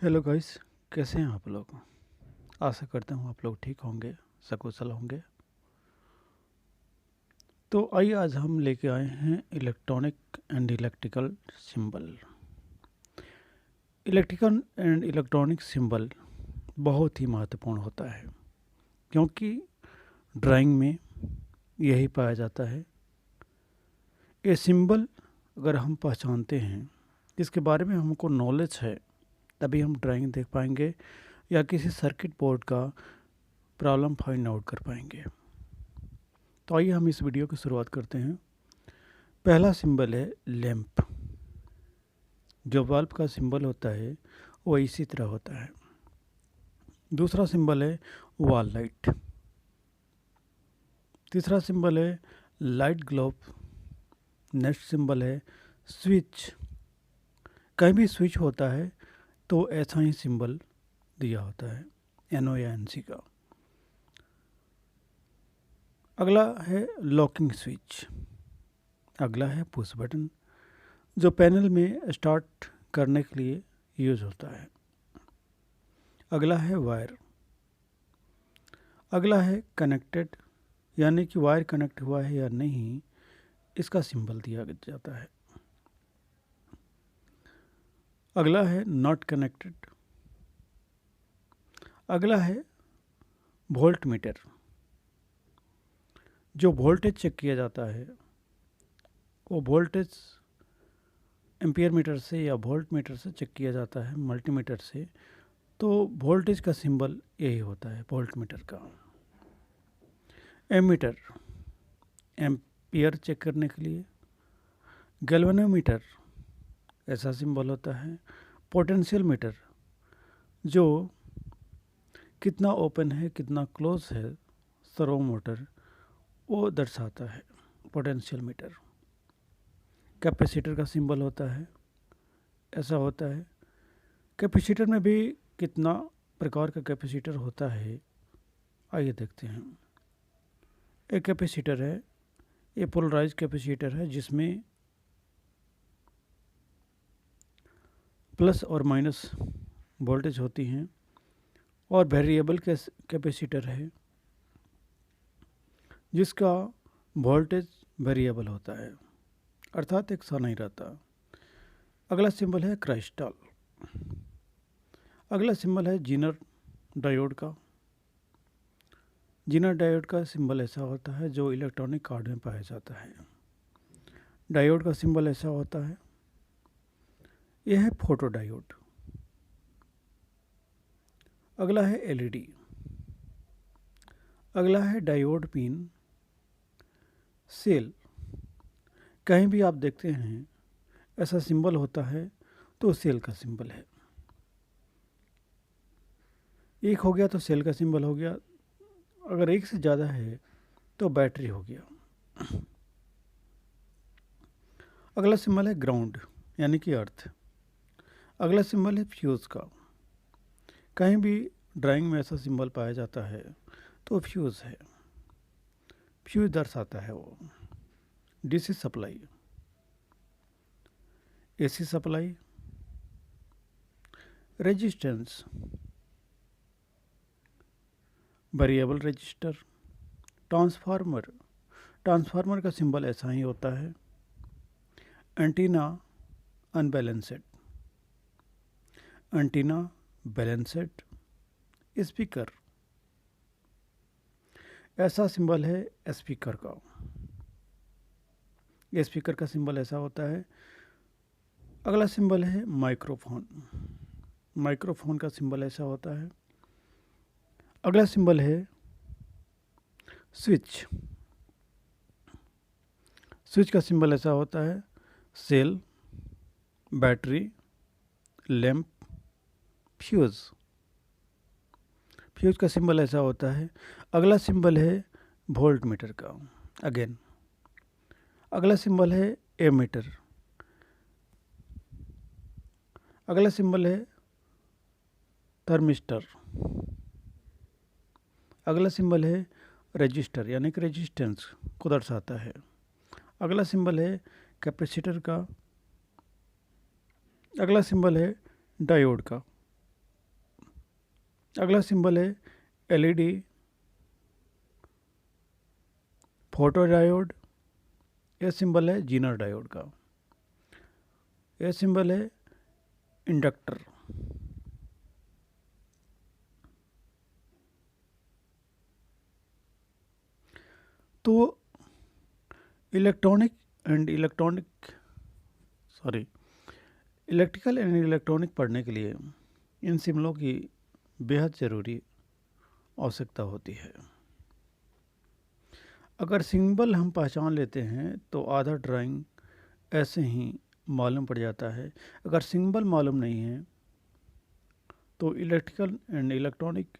Hello guys, कैसे हैं आप लोग। आशा करता हूँ आप लोग ठीक होंगे, सकुशल होंगे। तो आइए आज हम लेके आए हैं electronic and electrical symbol. Electrical and electronic symbol बहुत ही महत्वपूर्ण होता है, क्योंकि ड्राइंग में यही पाया जाता है। ये सिंबल अगर हम पहचानते हैं, इसके बारे में हमको नॉलेज है, तभी हम ड्राइंग देख पाएंगे या किसी सर्किट बोर्ड का प्रॉब्लम फाइंड आउट कर पाएंगे। तो आइए हम इस वीडियो की शुरुआत करते हैं। पहला सिंबल है लैंप। जो बल्ब का सिंबल होता है वो इसी तरह होता है। दूसरा सिंबल है वॉल लाइट। तीसरा सिंबल है लाइट ग्लोब। नेक्स्ट सिंबल है स्विच। कहीं भी स्विच होता है तो ऐसा ही सिंबल दिया होता है, NO या NC का। अगला है लॉकिंग स्विच। अगला है पुश बटन, जो पैनल में स्टार्ट करने के लिए यूज होता है। अगला है वायर। अगला है कनेक्टेड, यानी कि वायर कनेक्ट हुआ है या नहीं, इसका सिंबल दिया जाता है। अगला है नॉट कनेक्टेड। अगला है वोल्ट मीटर। जो वोल्टेज चेक किया जाता है वो वोल्टेज एम्पियर मीटर से या वोल्ट मीटर से चेक किया जाता है, मल्टीमीटर से। तो वोल्टेज का सिंबल यही होता है वोल्ट मीटर का। एमीटर, एम्पियर चेक करने के लिए। गैल्वेनोमीटर, ऐसा सिंबल होता है। पोटेंशियल मीटर, जो कितना ओपन है कितना क्लोज है सर्वो मोटर, वो दर्शाता है पोटेंशियल मीटर। कैपेसिटर का सिंबल होता है, ऐसा होता है। कैपेसिटर में भी कितना प्रकार का कैपेसिटर होता है, आइए देखते हैं। एक कैपेसिटर है, ये पोलराइज कैपेसिटर है, जिसमें प्लस और माइनस वोल्टेज होती हैं। और वेरिएबल कैपेसिटर है, जिसका वोल्टेज वेरिएबल होता है, अर्थात एक सा नहीं रहता। अगला सिंबल है क्राइस्टल। अगला सिंबल है जीनर डायोड का। जीनर डायोड का सिंबल ऐसा होता है जो इलेक्ट्रॉनिक कार्ड में पाया जाता है। डायोड का सिंबल ऐसा होता है। यह है फोटो डायोड। अगला है LED। अगला है डायोड पिन सेल। कहीं भी आप देखते हैं ऐसा सिंबल होता है तो सेल का सिंबल है। एक हो गया तो सेल का सिंबल हो गया, अगर एक से ज़्यादा है तो बैटरी हो गया। अगला सिंबल है ग्राउंड, यानी कि अर्थ। अगला सिंबल है फ्यूज़ का। कहीं भी ड्राइंग में ऐसा सिंबल पाया जाता है तो फ्यूज़ है, फ्यूज़ दर्शाता है वो। DC supply, AC supply. Resistance, variable resistor. Transformer, transformer का सिंबल ऐसा ही होता है। Antenna unbalanced, antenna balanced. Speaker, ऐसा सिंबल है स्पीकर का। ये स्पीकर का सिंबल ऐसा होता है। अगला सिंबल है माइक्रोफोन। माइक्रोफोन का सिंबल ऐसा होता है। अगला सिंबल है स्विच। स्विच का सिंबल ऐसा होता है। Cell, battery, lamp, fuse. Fuse का सिंबल ऐसा होता है। अगला सिंबल है वोल्ट मीटर का। अगेन अगला सिंबल है एमीटर। अगला सिंबल है थर्मिस्टर। अगला सिंबल है रजिस्टर, यानी कि रेजिस्टेंस को दर्शाता है। अगला सिंबल है कैपेसिटर का। अगला सिंबल है डायोड का। अगला सिंबल है एलईडी फोटो डायोड। यह सिंबल है जीनर डायोड का। यह सिंबल है इंडक्टर। तो इलेक्ट्रिकल एंड इलेक्ट्रॉनिक पढ़ने के लिए इन सिंबलों की बेहद ज़रूरी आवश्यकता होती है। अगर सिंबल हम पहचान लेते हैं तो आधा ड्राइंग ऐसे ही मालूम पड़ जाता है। अगर सिंबल मालूम नहीं है तो इलेक्ट्रिकल एंड इलेक्ट्रॉनिक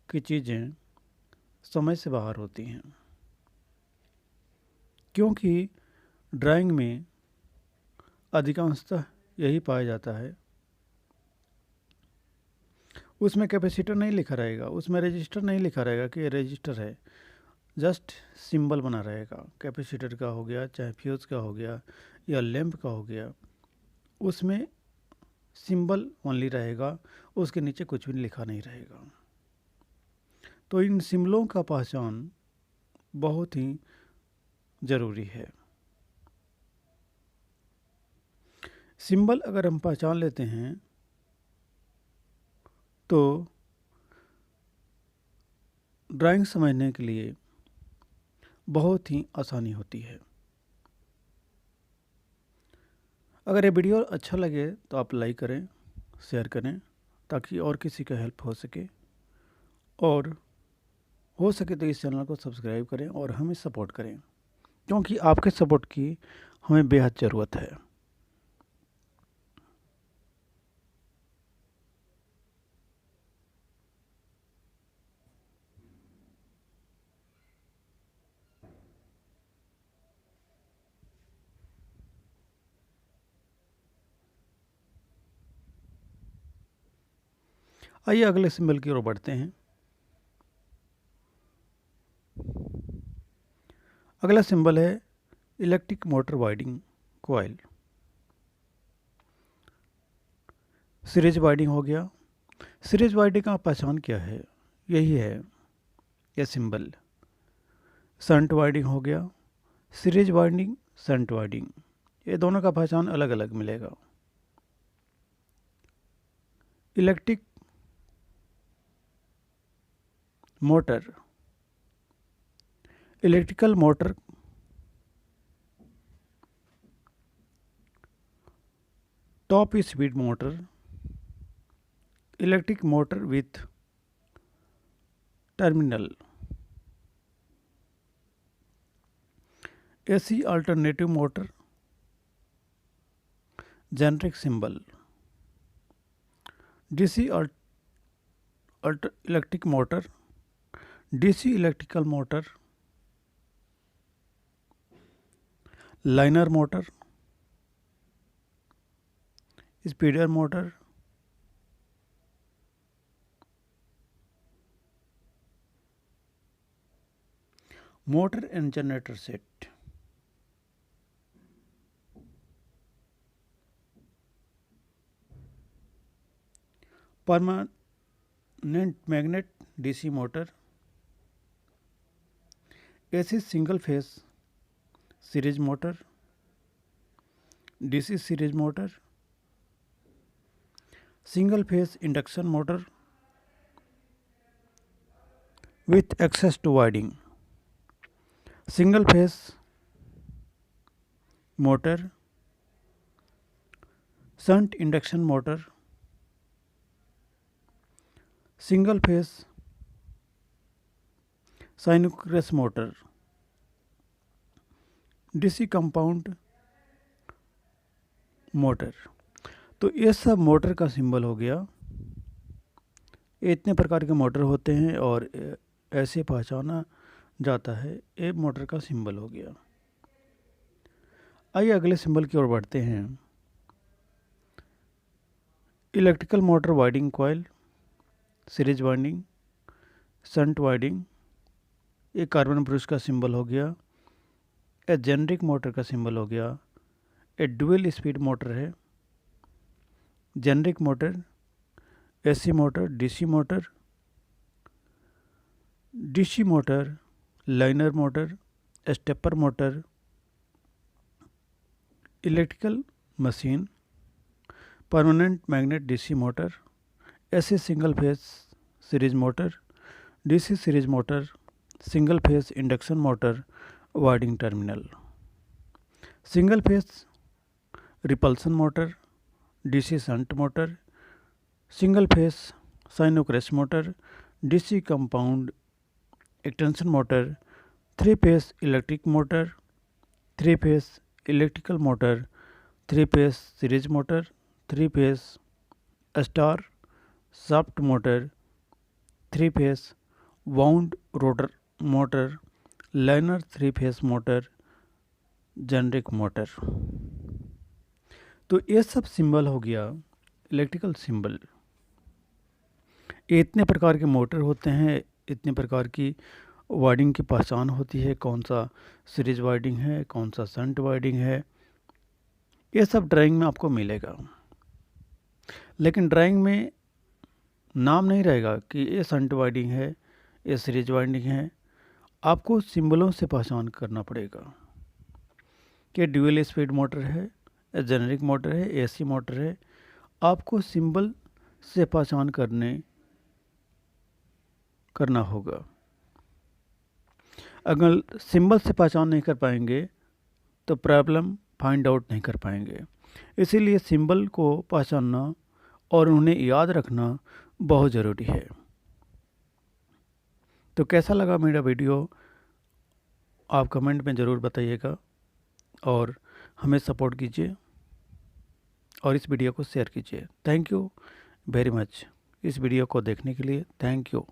की चीज़ें समझ से बाहर होती हैं, क्योंकि ड्राइंग में अधिकांशतः यही पाया जाता है। उसमें कैपेसिटर नहीं लिखा रहेगा, उसमें रजिस्टर नहीं लिखा रहेगा कि ये रजिस्टर है, जस्ट सिंबल बना रहेगा। कैपेसिटर का हो गया, चाहे फ्यूज़ का हो गया या लैंप का हो गया, उसमें सिंबल ओनली रहेगा, उसके नीचे कुछ भी लिखा नहीं रहेगा। तो इन सिंबलों का पहचान बहुत ही ज़रूरी है। सिंबल अगर हम पहचान लेते हैं तो ड्राइंग समझने के लिए बहुत ही आसानी होती है। अगर ये वीडियो अच्छा लगे तो आप लाइक करें, शेयर करें, ताकि और किसी का हेल्प हो सके, और हो सके तो इस चैनल को सब्सक्राइब करें और हमें सपोर्ट करें, क्योंकि आपके सपोर्ट की हमें बेहद ज़रूरत है। आइए अगले सिंबल की ओर बढ़ते हैं। अगला सिंबल है electric motor winding coil. Series winding हो गया। सीरीज वाइंडिंग का पहचान क्या है? यही है यह सिंबल। शंट वाइंडिंग हो गया। सीरीज वाइंडिंग, शंट वाइंडिंग, ये दोनों का पहचान अलग अलग मिलेगा। Electric motor, electrical motor top speed motor, electric motor with terminal, AC alternative motor, generic symbol, DC electric motor, DC electrical motor, liner motor, speeder motor, motor and generator set, permanent magnet DC motor, AC single phase series motor, DC series motor, single phase induction motor with access to winding, single phase motor, shunt induction motor, single phase synchronous motor, DC compound motor. तो ये सब motor का symbol हो गया। ये इतने प्रकार के मोटर होते हैं और ऐसे पहचाना जाता है, ये मोटर का सिंबल हो गया। आइए अगले सिंबल की ओर बढ़ते हैं। Electrical motor winding coil, series winding, shunt winding, ये कार्बन ब्रश का सिंबल हो गया। ये जेनरिक मोटर का सिंबल हो गया। ये डुअल स्पीड मोटर है। Generic motor AC motor, DC motor, linear motor, stepper motor, electrical machine, permanent magnet DC motor, AC single phase series motor, DC series motor, single phase induction motor, winding terminal, single phase repulsion motor, DC shunt motor, single phase synchronous motor, DC compound extension motor, 3 phase electric motor, 3 phase electrical motor, 3 phase series motor, 3 phase star shaft motor, 3 phase wound rotor motor, liner 3 phase motor, generic motor. तो ये सब symbol हो गया electrical symbol. इतने प्रकार के motor होते हैं, इतने प्रकार की वाइंडिंग की पहचान होती है, कौन सा सीरीज वाइंडिंग है, कौन सा शंट वाइंडिंग है, ये सब ड्राइंग में आपको मिलेगा। लेकिन ड्राइंग में नाम नहीं रहेगा कि ये शंट वाइंडिंग है, ये सीरीज वाइंडिंग है। आपको सिंबलों से पहचान करना पड़ेगा कि ड्यूअल स्पीड मोटर है, जेनरिक मोटर है, एसी मोटर है। आपको सिंबल से पहचान करना होगा। अगर सिंबल से पहचान नहीं कर पाएंगे तो प्रॉब्लम फाइंड आउट नहीं कर पाएंगे। इसीलिए सिंबल को पहचानना और उन्हें याद रखना बहुत ज़रूरी है। तो कैसा लगा मेरा वीडियो आप कमेंट में ज़रूर बताइएगा और हमें सपोर्ट कीजिए और इस वीडियो को शेयर कीजिए। थैंक यू वेरी मच इस वीडियो को देखने के लिए। Thank you.